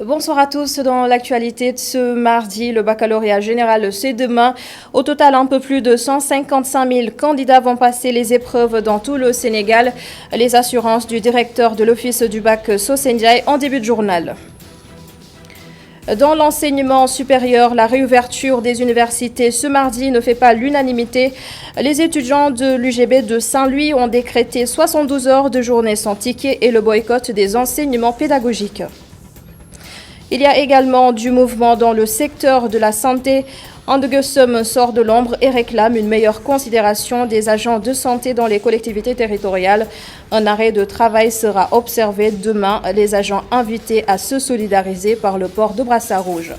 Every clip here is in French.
Bonsoir à tous. Dans l'actualité de ce mardi, le baccalauréat général, c'est demain. Au total, un peu plus de 155 000 candidats vont passer les épreuves dans tout le Sénégal. Les assurances du directeur de l'office du bac Sosendiaï en début de journal. Dans l'enseignement supérieur, la réouverture des universités ce mardi ne fait pas l'unanimité. Les étudiants de l'UGB de Saint-Louis ont décrété 72 heures de journée sans ticket et le boycott des enseignements pédagogiques. Il y a également du mouvement dans le secteur de la santé. Andegesum sort de l'ombre et réclame une meilleure considération des agents de santé dans les collectivités territoriales. Un arrêt de travail sera observé demain. Les agents invités à se solidariser par le port de brassard rouge.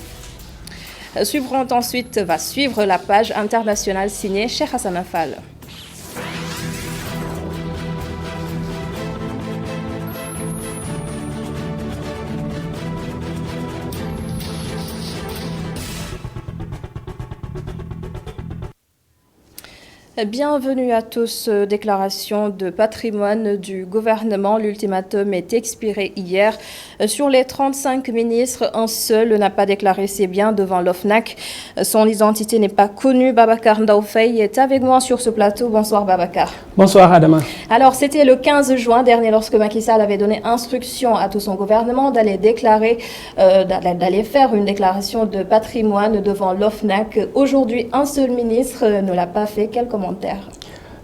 Va suivre la page internationale signée Cheikh Hassan Afal. Bienvenue à tous. Déclaration de patrimoine du gouvernement. L'ultimatum est expiré hier. Sur les 35 ministres, un seul n'a pas déclaré ses biens devant l'OFNAC. Son identité n'est pas connue. Babacar Ndaoufei est avec moi sur ce plateau. Bonsoir Babacar. Bonsoir Adama. Alors c'était le 15 juin dernier lorsque Macky Sall avait donné instruction à tout son gouvernement d'aller faire une déclaration de patrimoine devant l'OFNAC. Aujourd'hui, un seul ministre ne l'a pas fait. Quel commentaire?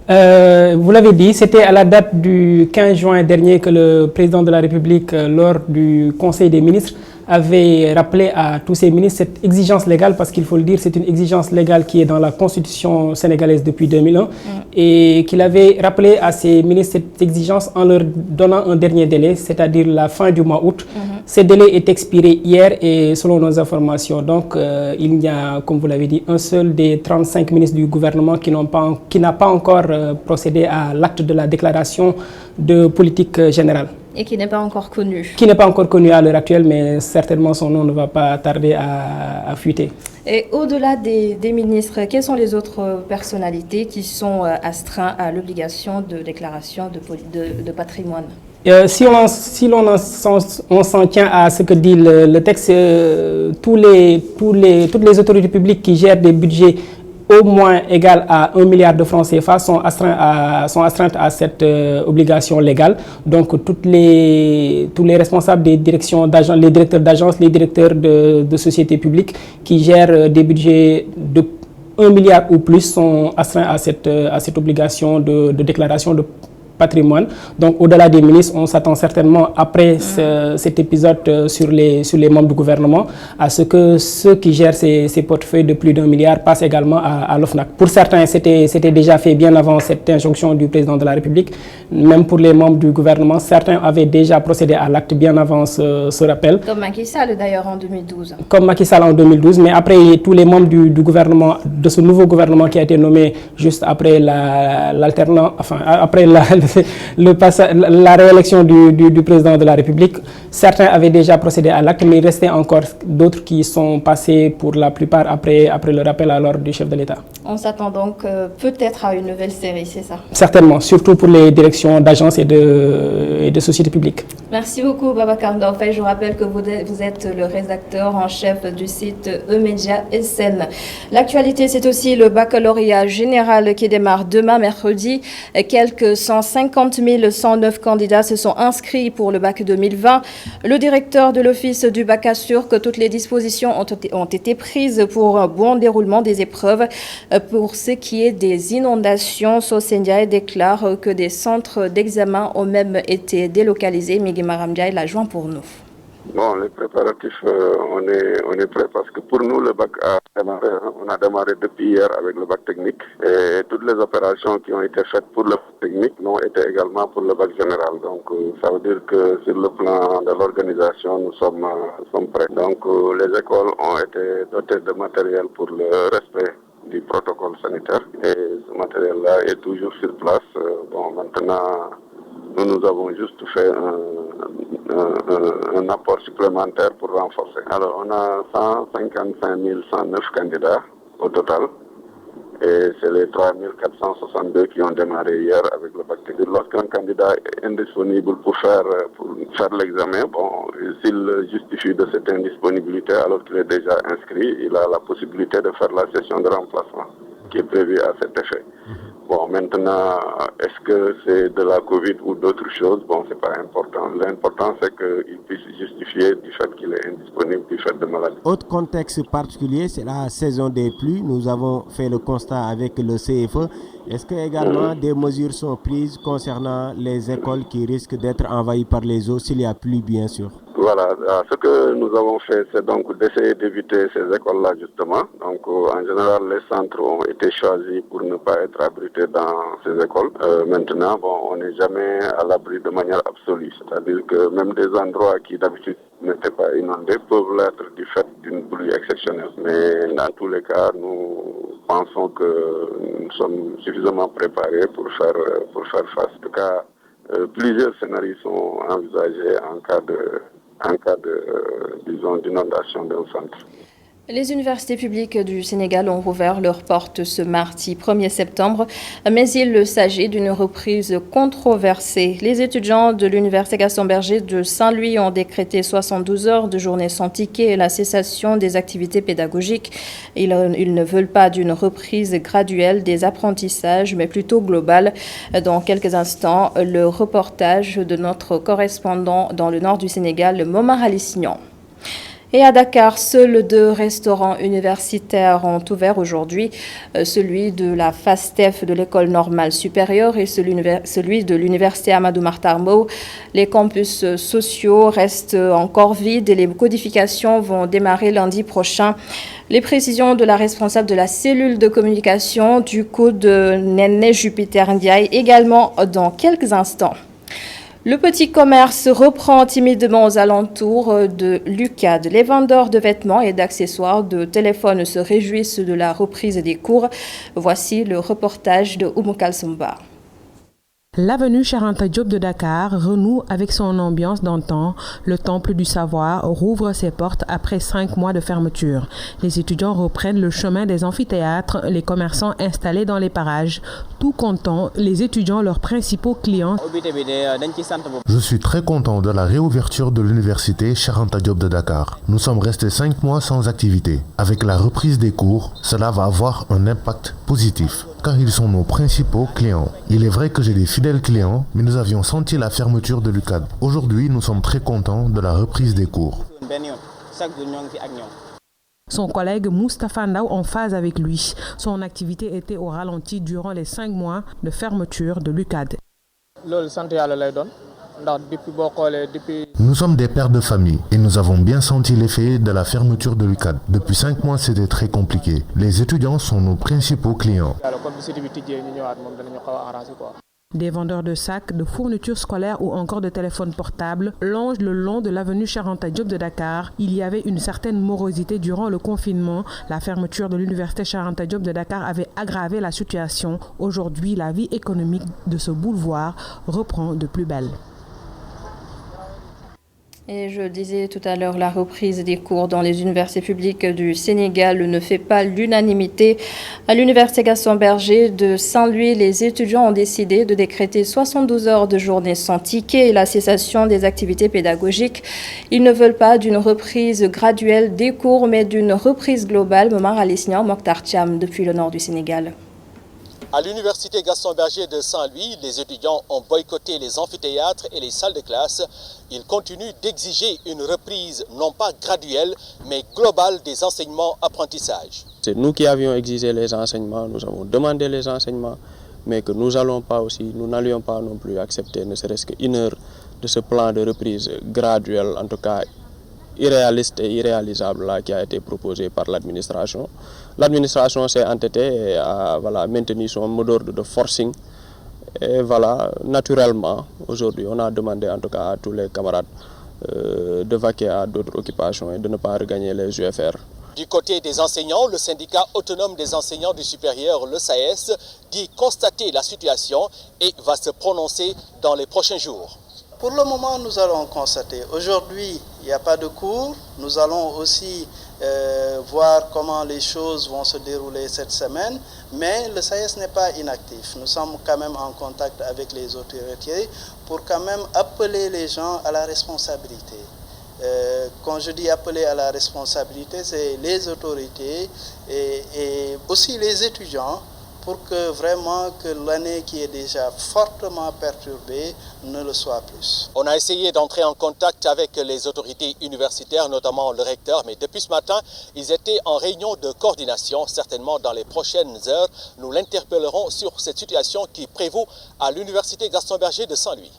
Vous l'avez dit, c'était à la date du 15 juin dernier que le président de la République, lors du Conseil des ministres, avait rappelé à tous ses ministres cette exigence légale, parce qu'il faut le dire, c'est une exigence légale qui est dans la Constitution sénégalaise depuis 2001, et qu'il avait rappelé à ses ministres cette exigence en leur donnant un dernier délai, c'est-à-dire la fin du mois août. Ce délai est expiré hier et selon nos informations, donc il y a, comme vous l'avez dit, un seul des 35 ministres du gouvernement qui n'a pas encore procédé à l'acte de la déclaration de politique générale. Et qui n'est pas encore connu. Qui n'est pas encore connu à l'heure actuelle, mais certainement son nom ne va pas tarder à fuiter. Et au-delà des ministres, quelles sont les autres personnalités qui sont astreintes à l'obligation de déclaration de patrimoine? Si on s'en tient à ce que dit le texte, toutes les autorités publiques qui gèrent des budgets au moins égal à 1 milliard de francs CFA sont astreintes à cette obligation légale. Donc tous les responsables des directions d'agence, les directeurs d'agence, les directeurs de sociétés publiques qui gèrent des budgets de 1 milliard ou plus sont astreints à cette obligation de déclaration de patrimoine. Donc au-delà des ministres, on s'attend certainement après cet épisode sur les membres du gouvernement à ce que ceux qui gèrent ces portefeuilles de plus d'1 milliard passent également à l'OFNAC. Pour certains, c'était déjà fait bien avant cette injonction du président de la République. Même pour les membres du gouvernement, certains avaient déjà procédé à l'acte bien avant ce rappel. Comme Macky Sall d'ailleurs en 2012. Comme Macky Sall en 2012, mais après tous les membres du gouvernement, de ce nouveau gouvernement qui a été nommé juste après la réélection du président de la République, certains avaient déjà procédé à l'acte, mais il restait encore d'autres qui sont passés pour la plupart après le rappel à l'ordre du chef de l'État. On s'attend donc peut-être à une nouvelle série, c'est ça? Certainement, surtout pour les directions d'agences et de sociétés publiques. Merci beaucoup Babacar Ndaoufei. Je rappelle que vous êtes le rédacteur en chef du site E-Média SN. L'actualité, c'est aussi le baccalauréat général qui démarre demain mercredi. Quelques 150 109 candidats se sont inscrits pour le bac 2020. Le directeur de l'office du bac assure que toutes les dispositions ont été prises pour un bon déroulement des épreuves. Pour ce qui est des inondations, Sosendiaï déclare que des centres d'examen ont même été délocalisés. Migui Maram Ndiaye l'a joint pour nous. Bon, les préparatifs, on est prêt parce que pour nous, le bac a démarré. On a démarré depuis hier avec le bac technique et toutes les opérations qui ont été faites pour le bac technique l'ont été également pour le bac général. Donc, ça veut dire que sur le plan de l'organisation, nous sommes prêts. Donc, les écoles ont été dotées de matériel pour le respect du protocole sanitaire et ce matériel-là est toujours sur place. Bon, maintenant, nous avons juste fait un apport supplémentaire pour renforcer. Alors, on a 155 109 candidats au total. Et c'est les 3462 qui ont démarré hier avec le bac technique. Lorsqu'un candidat est indisponible pour faire l'examen, s'il justifie de cette indisponibilité alors qu'il est déjà inscrit, il a la possibilité de faire la session de remplacement qui est prévue à cet effet. Maintenant, est-ce que c'est de la Covid ou d'autres choses? C'est pas important. L'important, c'est qu'il puisse justifier du fait qu'il est indisponible du fait de maladie. Autre contexte particulier, c'est la saison des pluies. Nous avons fait le constat avec le CFE. Est-ce que également des mesures sont prises concernant les écoles qui risquent d'être envahies par les eaux s'il y a pluie, bien sûr? Voilà, ce que nous avons fait, c'est donc d'essayer d'éviter ces écoles-là, justement. Donc, en général, les centres ont été choisis pour ne pas être abrités dans ces écoles. Maintenant, on n'est jamais à l'abri de manière absolue. C'est-à-dire que même des endroits qui d'habitude n'étaient pas inondés peuvent l'être du fait d'une pluie exceptionnelle. Mais dans tous les cas, nous pensons que nous sommes suffisamment préparés pour faire face. En tout cas, plusieurs scénarios sont envisagés en cas d'inondation d'un centre. Les universités publiques du Sénégal ont rouvert leurs portes ce mardi 1er septembre, mais il s'agit d'une reprise controversée. Les étudiants de l'université Gaston Berger de Saint-Louis ont décrété 72 heures de journée sans ticket et la cessation des activités pédagogiques. Ils ne veulent pas d'une reprise graduelle des apprentissages, mais plutôt globale. Dans quelques instants, le reportage de notre correspondant dans le nord du Sénégal, Momar Alicignan. Et à Dakar, seuls 2 restaurants universitaires ont ouvert aujourd'hui, celui de la FASTEF de l'école normale supérieure et celui de l'université Amadou Mahtar Mbow. Les campus sociaux restent encore vides et les codifications vont démarrer lundi prochain. Les précisions de la responsable de la cellule de communication du COUD de Néné Jupiter Ndiaye également dans quelques instants. Le petit commerce reprend timidement aux alentours de l'UCAD. Les vendeurs de vêtements et d'accessoires de téléphone se réjouissent de la reprise des cours. Voici le reportage de Oumou Kalsoumba. L'avenue Charanta Diop de Dakar renoue avec son ambiance d'antan. Le temple du savoir rouvre ses portes après 5 mois de fermeture. Les étudiants reprennent le chemin des amphithéâtres, les commerçants installés dans les parages. Tout contents, les étudiants, leurs principaux clients. Je suis très content de la réouverture de l'université Charanta Diop de Dakar. Nous sommes restés 5 mois sans activité. Avec la reprise des cours, cela va avoir un impact positif, car ils sont nos principaux clients. Il est vrai que j'ai des fidèles clients, mais nous avions senti la fermeture de l'UCAD. Aujourd'hui, nous sommes très contents de la reprise des cours. Son collègue Moustapha Ndaw en phase avec lui. Son activité était au ralenti durant les 5 mois de fermeture de l'UCAD. Nous sommes des pères de famille et nous avons bien senti l'effet de la fermeture de l'UCAD. Depuis 5 mois, c'était très compliqué. Les étudiants sont nos principaux clients. Des vendeurs de sacs, de fournitures scolaires ou encore de téléphones portables longent le long de l'avenue Charanta Diop de Dakar. Il y avait une certaine morosité durant le confinement. La fermeture de l'université Charanta Diop de Dakar avait aggravé la situation. Aujourd'hui, la vie économique de ce boulevard reprend de plus belle. Et je disais tout à l'heure, la reprise des cours dans les universités publiques du Sénégal ne fait pas l'unanimité. À l'université Gaston Berger de Saint-Louis, les étudiants ont décidé de décréter 72 heures de journée sans ticket et la cessation des activités pédagogiques. Ils ne veulent pas d'une reprise graduelle des cours, mais d'une reprise globale. Momar Alicignan, Mokhtar Thiam, depuis le nord du Sénégal. À l'université Gaston Berger de Saint-Louis, les étudiants ont boycotté les amphithéâtres et les salles de classe. Ils continuent d'exiger une reprise non pas graduelle, mais globale des enseignements-apprentissages. C'est nous qui avions exigé les enseignements, nous avons demandé les enseignements, mais que nous n'allions pas non plus accepter ne serait-ce qu'une heure de ce plan de reprise graduelle, en tout cas irréaliste et irréalisable là, qui a été proposé par l'administration. L'administration s'est entêtée et a maintenu son mot d'ordre de forcing. Et voilà, naturellement, aujourd'hui, on a demandé en tout cas à tous les camarades de vaquer à d'autres occupations et de ne pas regagner les UFR. Du côté des enseignants, le syndicat autonome des enseignants du supérieur, le SAES, dit constater la situation et va se prononcer dans les prochains jours. Pour le moment, nous allons constater. Aujourd'hui, il n'y a pas de cours. Nous allons aussi voir comment les choses vont se dérouler cette semaine, mais le SAES n'est pas inactif. Nous sommes quand même en contact avec les autorités pour quand même appeler les gens à la responsabilité. Quand je dis appeler à la responsabilité, c'est les autorités et aussi les étudiants, pour que vraiment que l'année qui est déjà fortement perturbée ne le soit plus. On a essayé d'entrer en contact avec les autorités universitaires, notamment le recteur, mais depuis ce matin, ils étaient en réunion de coordination. Certainement dans les prochaines heures, nous l'interpellerons sur cette situation qui prévaut à l'université Gaston Berger de Saint-Louis.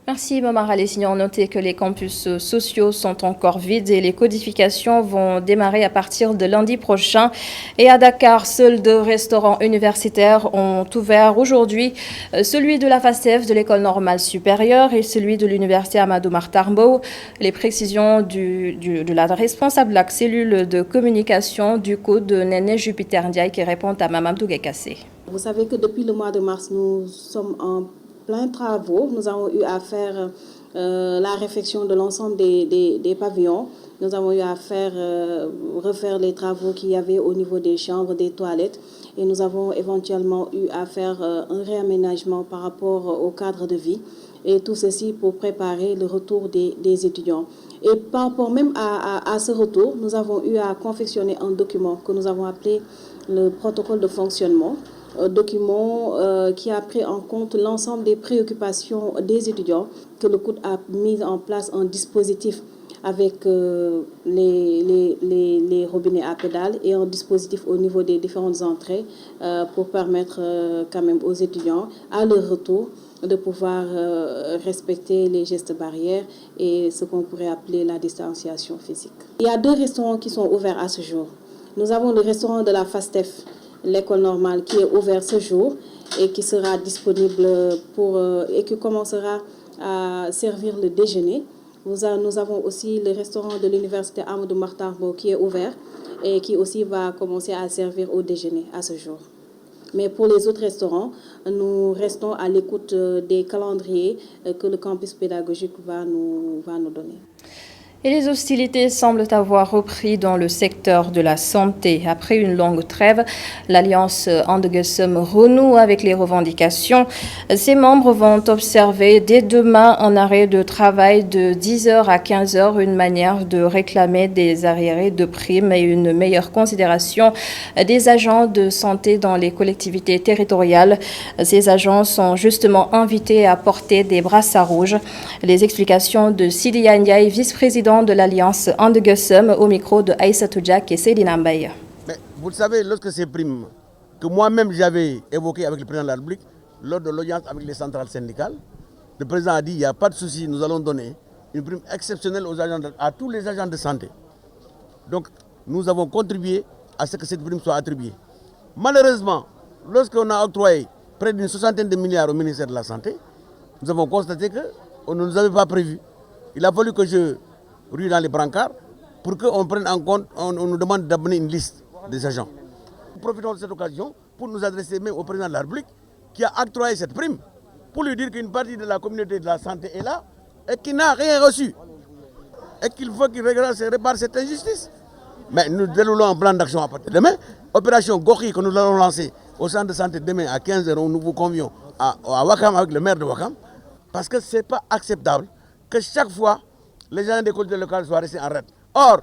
Merci Momar Alessignon. Notez que les campus sociaux sont encore vides et les codifications vont démarrer à partir de lundi prochain. Et à Dakar, seuls 2 restaurants universitaires ont ouvert aujourd'hui, celui de la FASTEF de l'École normale supérieure et celui de l'université Amadou Mahtar Mbow. Les précisions de la responsable de la cellule de communication du COUD de Néné Jupiter Ndiaye qui répond à Mamadou Gekassé. Vous savez que depuis le mois de mars, nous sommes en plein travaux. Nous avons eu à faire la réfection de l'ensemble des pavillons. Nous avons eu à refaire les travaux qu'il y avait au niveau des chambres, des toilettes. Et nous avons éventuellement eu à faire un réaménagement par rapport au cadre de vie. Et tout ceci pour préparer le retour des étudiants. Et par rapport même à ce retour, nous avons eu à confectionner un document que nous avons appelé le protocole de fonctionnement. Document qui a pris en compte l'ensemble des préoccupations des étudiants, que le COUD a mis en place un dispositif avec les robinets à pédales et un dispositif au niveau des différentes entrées pour permettre quand même aux étudiants, à leur retour, de pouvoir respecter les gestes barrières et ce qu'on pourrait appeler la distanciation physique. Il y a 2 restaurants qui sont ouverts à ce jour. Nous avons le restaurant de la FASTEF, l'école normale, qui est ouvert ce jour et qui sera disponible et qui commencera à servir le déjeuner. Nous avons aussi le restaurant de l'université Amadou Mahtar Mbow qui est ouvert et qui aussi va commencer à servir au déjeuner à ce jour. Mais pour les autres restaurants, nous restons à l'écoute des calendriers que le campus pédagogique va nous donner. Et les hostilités semblent avoir repris dans le secteur de la santé. Après une longue trêve, l'Alliance Andegesem renoue avec les revendications. Ses membres vont observer dès demain un arrêt de travail de 10h à 15h, une manière de réclamer des arriérés de primes et une meilleure considération des agents de santé dans les collectivités territoriales. Ces agents sont justement invités à porter des brassards rouges. Les explications de Sidi Ndiaye, vice-président de l'Alliance Andegesem, au micro de Aïssatou Diak et Seydina Mbaye. Mais vous le savez, lorsque ces primes que moi-même j'avais évoquées avec le président de la République, lors de l'audience avec les centrales syndicales, le président a dit il n'y a pas de souci, nous allons donner une prime exceptionnelle à tous les agents de santé. Donc nous avons contribué à ce que cette prime soit attribuée. Malheureusement, lorsqu'on a octroyé près d'une 60aine de milliards au ministère de la Santé, nous avons constaté qu'on ne nous avait pas prévu. Il a fallu que je rue dans les brancards pour qu'on prenne en compte, on nous demande d'amener une liste des agents. Nous profitons de cette occasion pour nous adresser même au président de la République qui a octroyé cette prime pour lui dire qu'une partie de la communauté de la santé est là et qui n'a rien reçu et qu'il faut qu'il répare cette injustice. Mais nous déroulons un plan d'action à partir de demain. Opération Gokhi que nous allons lancer au centre de santé demain à 15h, nous vous convions à Wakam avec le maire de Wakam parce que ce n'est pas acceptable que chaque fois les gens des collectivités locales soient restés en rade. Or,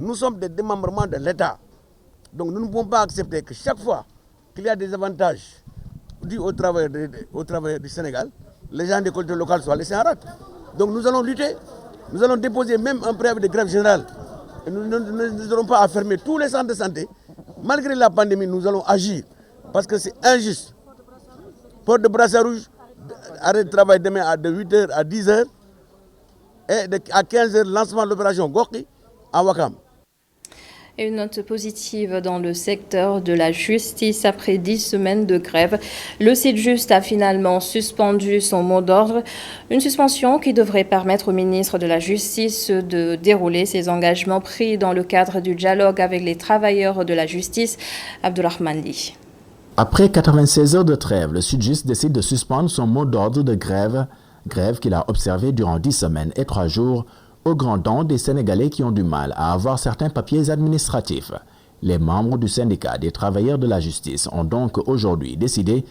nous sommes des démembrements de l'État. Donc nous ne pouvons pas accepter que chaque fois qu'il y a des avantages dus au travail du Sénégal, les gens des collectivités locales soient laissés en rade. Donc nous allons lutter, nous allons déposer même un préavis de grève générale. Et nous n'aurons pas à fermer tous les centres de santé. Malgré la pandémie, nous allons agir parce que c'est injuste. Port de brassard rouge, arrêt de travail demain de 8h à 10h. Et à 15h, lancement de l'opération Gokhi à Wakam. Et une note positive dans le secteur de la justice. Après 10 semaines de grève, le Sytjust a finalement suspendu son mot d'ordre. Une suspension qui devrait permettre au ministre de la Justice de dérouler ses engagements pris dans le cadre du dialogue avec les travailleurs de la justice. Abdourahmane Ly. Après 96 heures de trêve, le Sytjust décide de suspendre son mot d'ordre de grève grève qu'il a observée durant 10 semaines et 3 jours, au grand dam des Sénégalais qui ont du mal à avoir certains papiers administratifs. Les membres du syndicat des travailleurs de la justice ont donc aujourd'hui décidé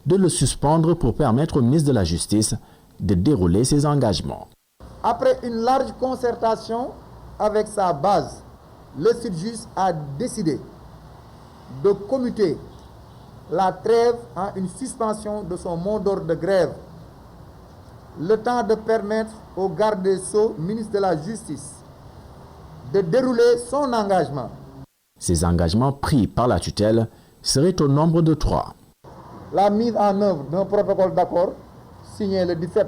de le suspendre pour permettre au ministre de la Justice de dérouler ses engagements. Après une large concertation avec sa base, le SYTJUST a décidé de commuter la trêve en une suspension de son mot d'ordre de grève, le temps de permettre au garde des Sceaux, ministre de la Justice, de dérouler son engagement. Ces engagements pris par la tutelle seraient au nombre de 3. La mise en œuvre d'un protocole d'accord signé le 17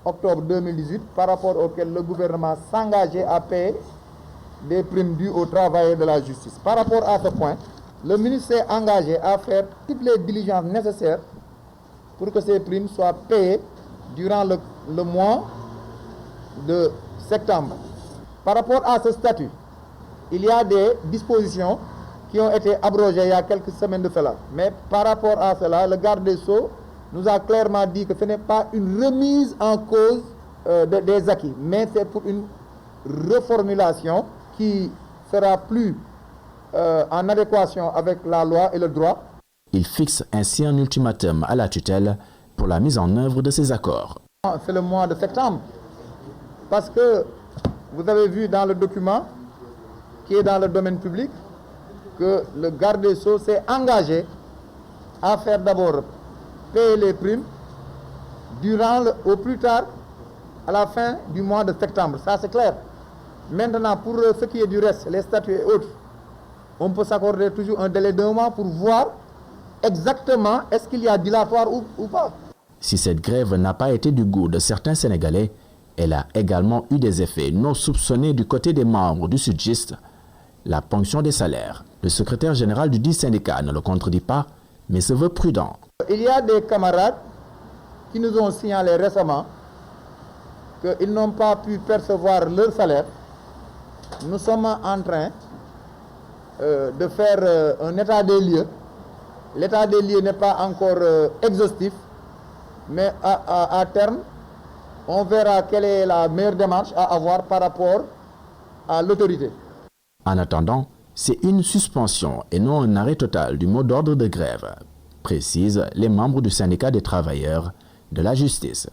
octobre 2018 par rapport auquel le gouvernement s'engageait à payer des primes dues aux travailleurs de la justice. Par rapport à ce point, le ministre s'est engagé à faire toutes les diligences nécessaires pour que ces primes soient payées durant le mois de septembre. Par rapport à ce statut, il y a des dispositions qui ont été abrogées il y a quelques semaines de cela. Mais par rapport à cela, le garde des Sceaux nous a clairement dit que ce n'est pas une remise en cause des acquis, mais c'est pour une reformulation qui sera plus en adéquation avec la loi et le droit. Il fixe ainsi un ultimatum à la tutelle pour la mise en œuvre de ces accords. C'est le mois de septembre, parce que vous avez vu dans le document qui est dans le domaine public que le garde des Sceaux s'est engagé à faire d'abord payer les primes au plus tard à la fin du mois de septembre. Ça c'est clair. Maintenant, pour ce qui est du reste, les statuts et autres, on peut s'accorder toujours un délai d'1 mois pour voir exactement est-ce qu'il y a dilatoire ou pas. Si cette grève n'a pas été du goût de certains Sénégalais, elle a également eu des effets non soupçonnés du côté des membres du SYTJUST. La ponction des salaires. Le secrétaire général du dit syndicat ne le contredit pas, mais se veut prudent. Il y a des camarades qui nous ont signalé récemment qu'ils n'ont pas pu percevoir leur salaire. Nous sommes en train de faire un état des lieux. L'état des lieux n'est pas encore exhaustif, mais à terme, on verra quelle est la meilleure démarche à avoir par rapport à l'autorité. En attendant, c'est une suspension et non un arrêt total du mot d'ordre de grève, précisent les membres du syndicat des travailleurs de la justice.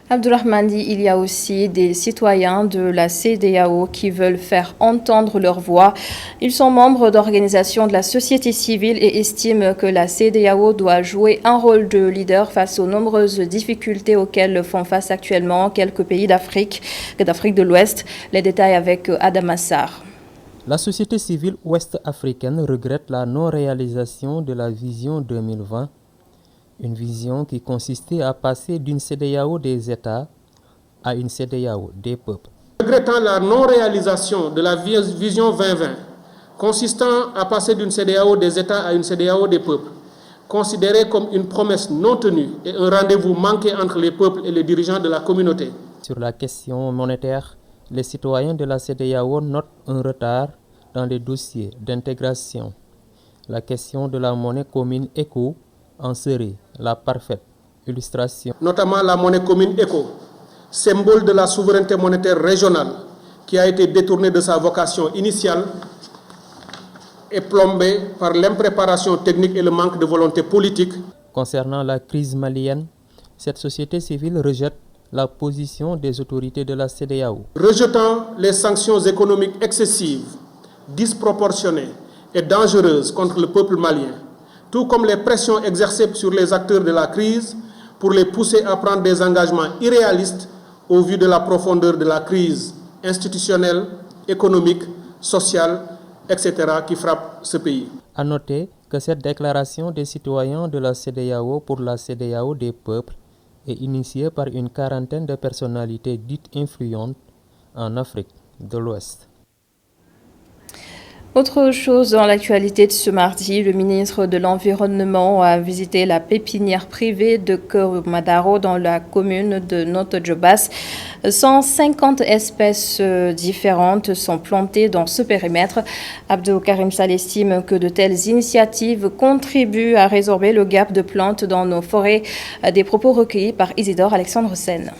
Abdourahmane dit il y a aussi des citoyens de la CEDEAO qui veulent faire entendre leur voix. Ils sont membres d'organisations de la société civile et estiment que la CEDEAO doit jouer un rôle de leader face aux nombreuses difficultés auxquelles font face actuellement quelques pays d'Afrique de l'Ouest. Les détails avec Adam Assar. La société civile ouest-africaine regrette la non-réalisation de la vision 2020. Une vision qui consistait à passer d'une CEDEAO des États à une CEDEAO des peuples. Regrettant la non-réalisation de la vision 2020, consistant à passer d'une CEDEAO des États à une CEDEAO des peuples, considérée comme une promesse non tenue et un rendez-vous manqué entre les peuples et les dirigeants de la communauté. Sur la question monétaire, les citoyens de la CEDEAO notent un retard dans les dossiers d'intégration. La question de la monnaie commune ECO en serait la parfaite illustration. Notamment la monnaie commune ECO, symbole de la souveraineté monétaire régionale, qui a été détournée de sa vocation initiale et plombée par l'impréparation technique et le manque de volonté politique. Concernant la crise malienne, cette société civile rejette la position des autorités de la CEDEAO. Rejetant les sanctions économiques excessives, disproportionnées et dangereuses contre le peuple malien, tout comme les pressions exercées sur les acteurs de la crise pour les pousser à prendre des engagements irréalistes au vu de la profondeur de la crise institutionnelle, économique, sociale, etc. qui frappe ce pays. À noter que cette déclaration des citoyens de la CEDEAO pour la CEDEAO des peuples est initiée par une quarantaine de personnalités dites influentes en Afrique de l'Ouest. Autre chose dans l'actualité de ce mardi, le ministre de l'Environnement a visité la pépinière privée de Keumadaro dans la commune de Notto-Diobass. 150 espèces différentes sont plantées dans ce périmètre. Abdou Karim Sall estime que de telles initiatives contribuent à résorber le gap de plantes dans nos forêts. Des propos recueillis par Isidore Alexandre Sen.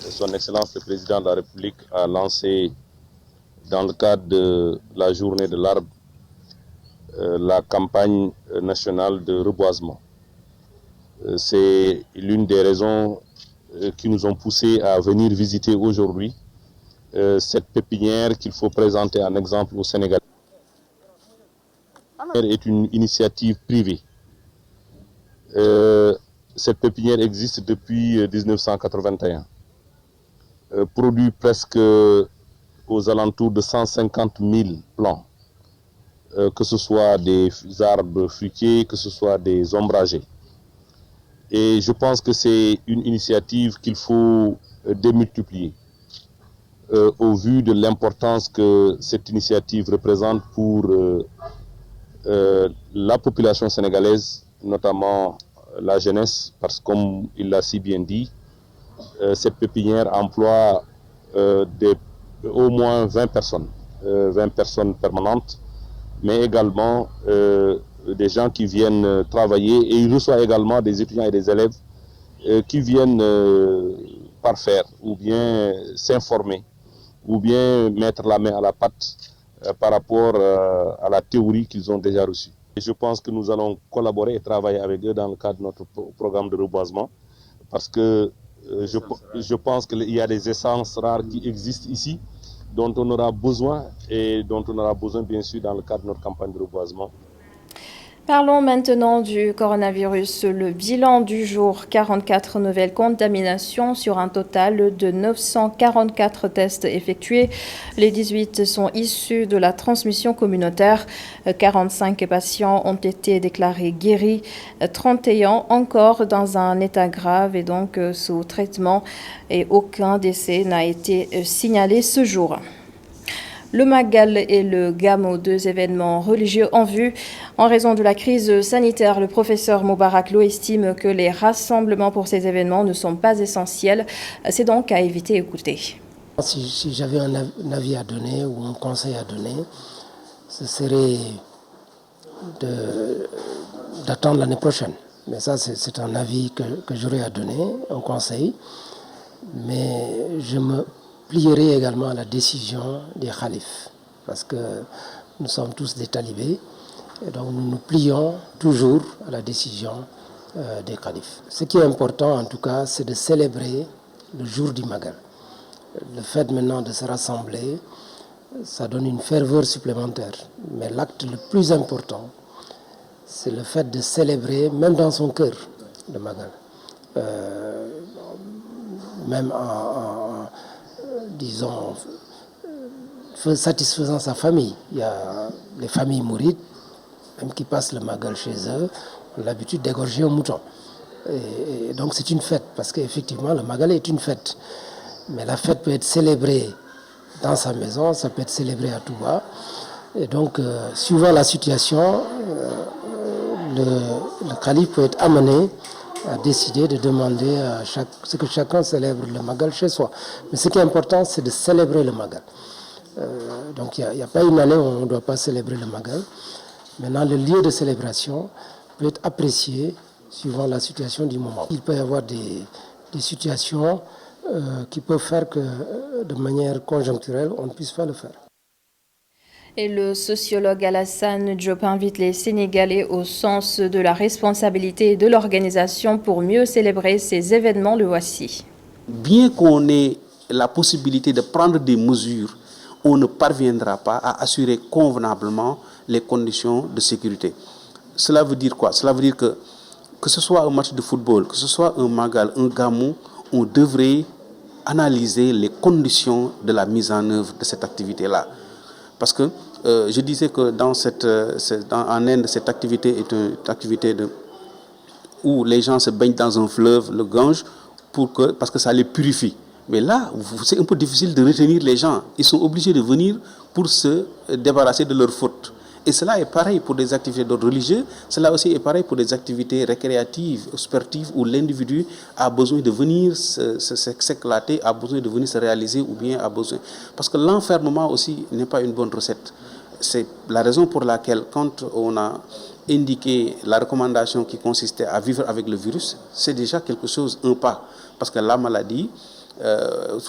Son Excellence le Président de la République a lancé dans le cadre de la journée de l'arbre, la campagne nationale de reboisement. C'est l'une des raisons qui nous ont poussé à venir visiter aujourd'hui cette pépinière qu'il faut présenter en exemple au Sénégal. C'est une initiative privée. Cette pépinière existe depuis 1981. Produit presque aux alentours de 150 000 plants, que ce soit des arbres fruitiers, que ce soit des ombragés. Et je pense que c'est une initiative qu'il faut démultiplier au vu de l'importance que cette initiative représente pour la population sénégalaise, notamment la jeunesse, parce que comme il l'a si bien dit, cette pépinière emploie au moins 20 personnes permanentes, mais également des gens qui viennent travailler, et il reçoit également des étudiants et des élèves qui viennent parfaire ou bien s'informer ou bien mettre la main à la pâte par rapport à la théorie qu'ils ont déjà reçue. Et je pense que nous allons collaborer et travailler avec eux dans le cadre de notre programme de reboisement, parce que je pense qu'il y a des essences rares qui existent ici, dont on aura besoin et dont on aura besoin bien sûr dans le cadre de notre campagne de reboisement. Parlons maintenant du coronavirus. Le bilan du jour, 44 nouvelles contaminations sur un total de 944 tests effectués. Les 18 sont issus de la transmission communautaire. 45 patients ont été déclarés guéris. 31 encore dans un état grave et donc sous traitement. Et aucun décès n'a été signalé ce jour. Le Magal et le Gamo, deux événements religieux en vue. En raison de la crise sanitaire, le professeur Moubarak Lo estime que les rassemblements pour ces événements ne sont pas essentiels. C'est donc à éviter. Écoutez. Si j'avais un avis à donner ou un conseil à donner, ce serait d'attendre l'année prochaine. Mais ça, c'est un avis que j'aurais à donner, un conseil. Mais je me plierai également à la décision des khalifs, parce que nous sommes tous des talibés, et donc nous nous plions toujours à la décision des khalifs. Ce qui est important en tout cas, c'est de célébrer le jour du Magal. Le fait maintenant de se rassembler, ça donne une ferveur supplémentaire, mais l'acte le plus important, c'est le fait de célébrer, même dans son cœur, le Magal. Même disons, satisfaisant sa famille. Il y a les familles mourides, même qui passent le Magal chez eux, ont l'habitude d'égorger un mouton. Et donc c'est une fête, parce qu'effectivement le Magal est une fête. Mais la fête peut être célébrée dans sa maison, ça peut être célébré à tout va. Et donc, suivant la situation, le calife peut être amené à décider de demander à ce que chacun célèbre le Magal chez soi. Mais ce qui est important, c'est de célébrer le Magal. Donc il n'y a pas une année où on ne doit pas célébrer le Magal. Maintenant, le lieu de célébration peut être apprécié suivant la situation du moment. Il peut y avoir des situations qui peuvent faire que de manière conjoncturelle, on ne puisse pas le faire. Et le sociologue Alassane Diop invite les Sénégalais au sens de la responsabilité et de l'organisation pour mieux célébrer ces événements. Le voici. Bien qu'on ait la possibilité de prendre des mesures, on ne parviendra pas à assurer convenablement les conditions de sécurité. Cela veut dire quoi? Cela veut dire que ce soit un match de football, que ce soit un Magal, un Gamou, on devrait analyser les conditions de la mise en œuvre de cette activité-là. Parce que je disais que en Inde, cette activité est une activité où les gens se baignent dans un fleuve, le Gange, parce que ça les purifie. Mais là, c'est un peu difficile de retenir les gens. Ils sont obligés de venir pour se débarrasser de leurs fautes. Et cela est pareil pour des activités d'ordre religieux, cela aussi est pareil pour des activités récréatives, sportives, où l'individu a besoin de venir s'éclater, a besoin de venir se réaliser, ou bien a besoin... Parce que l'enfermement aussi n'est pas une bonne recette. C'est la raison pour laquelle, quand on a indiqué la recommandation qui consistait à vivre avec le virus, c'est déjà quelque chose, un pas. Parce que la maladie,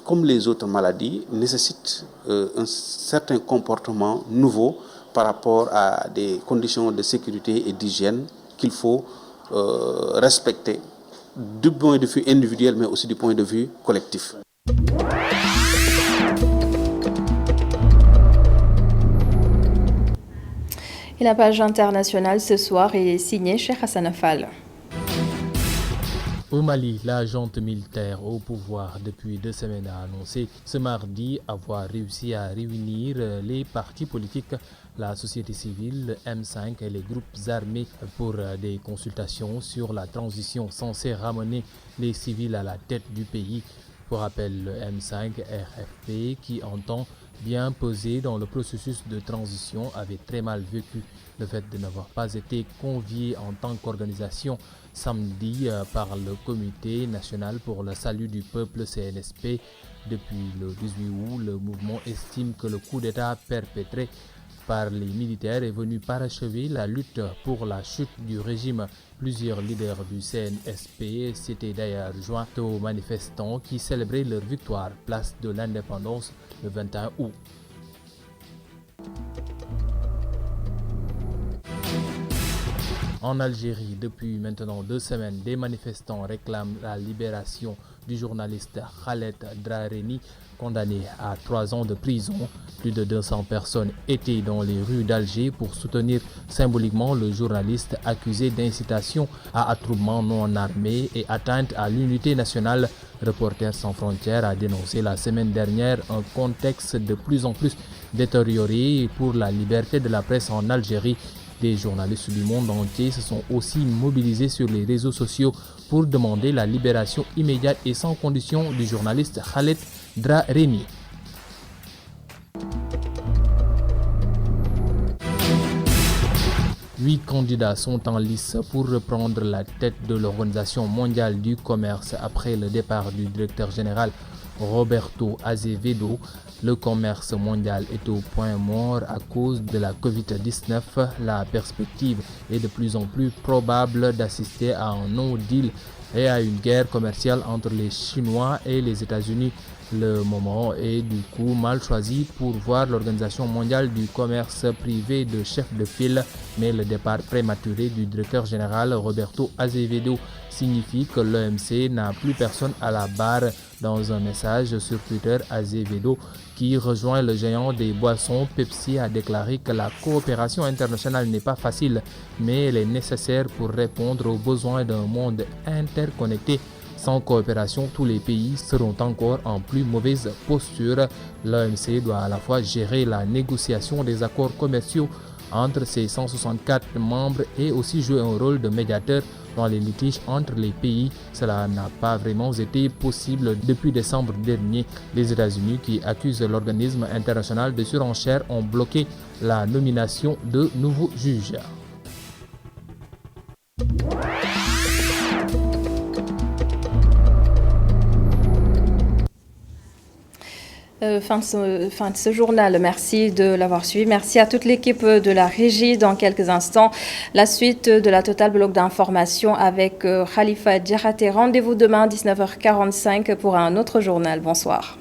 comme les autres maladies, nécessite un certain comportement nouveau par rapport à des conditions de sécurité et d'hygiène qu'il faut respecter du point de vue individuel, mais aussi du point de vue collectif. Et la page internationale ce soir est signée Cheikh Hassan Fall. Au Mali, la junte militaire au pouvoir depuis 2 semaines a annoncé ce mardi avoir réussi à réunir les partis politiques, la société civile, le M5 et les groupes armés pour des consultations sur la transition censée ramener les civils à la tête du pays. Pour rappel, le M5 RFP, qui entend bien peser dans le processus de transition, avait très mal vécu le fait de n'avoir pas été convié en tant qu'organisation samedi par le Comité national pour le salut du peuple CNSP. Depuis le 18 août, le mouvement estime que le coup d'État perpétré par les militaires est venu parachever la lutte pour la chute du régime. Plusieurs leaders du CNSP s'étaient d'ailleurs joints aux manifestants qui célébraient leur victoire, place de l'indépendance, le 21 août. En Algérie, depuis maintenant 2 semaines, des manifestants réclament la libération du journaliste Khaled Drareni, condamné à 3 ans de prison. Plus de 200 personnes étaient dans les rues d'Alger pour soutenir symboliquement le journaliste accusé d'incitation à attroupement non armé et atteinte à l'unité nationale. Reporters sans frontières a dénoncé la semaine dernière un contexte de plus en plus détérioré pour la liberté de la presse en Algérie. Des journalistes du monde entier se sont aussi mobilisés sur les réseaux sociaux pour demander la libération immédiate et sans condition du journaliste Khaled Drareni. Huit candidats sont en lice pour reprendre la tête de l'Organisation mondiale du commerce après le départ du directeur général Roberto Azevedo. Le commerce mondial est au point mort à cause de la Covid-19. La perspective est de plus en plus probable d'assister à un no-deal et à une guerre commerciale entre les Chinois et les États-Unis. Le moment est du coup mal choisi pour voir l'Organisation mondiale du commerce privée de chef de file, mais le départ prématuré du directeur général Roberto Azevedo signifie que l'OMC n'a plus personne à la barre. Dans un message sur Twitter, Azevedo, qui rejoint le géant des boissons Pepsi, a déclaré que la coopération internationale n'est pas facile, mais elle est nécessaire pour répondre aux besoins d'un monde interconnecté. Sans coopération, tous les pays seront encore en plus mauvaise posture. L'OMC doit à la fois gérer la négociation des accords commerciaux entre ses 164 membres et aussi jouer un rôle de médiateur dans les litiges entre les pays. Cela n'a pas vraiment été possible depuis décembre dernier. Les États-Unis, qui accusent l'organisme international de surenchère, ont bloqué la nomination de nouveaux juges. Fin de ce journal. Merci de l'avoir suivi. Merci à toute l'équipe de la régie. Dans quelques instants, la suite de la Total Bloc d'information avec Khalifa Diakhaté. Rendez-vous demain 19h45 pour un autre journal. Bonsoir.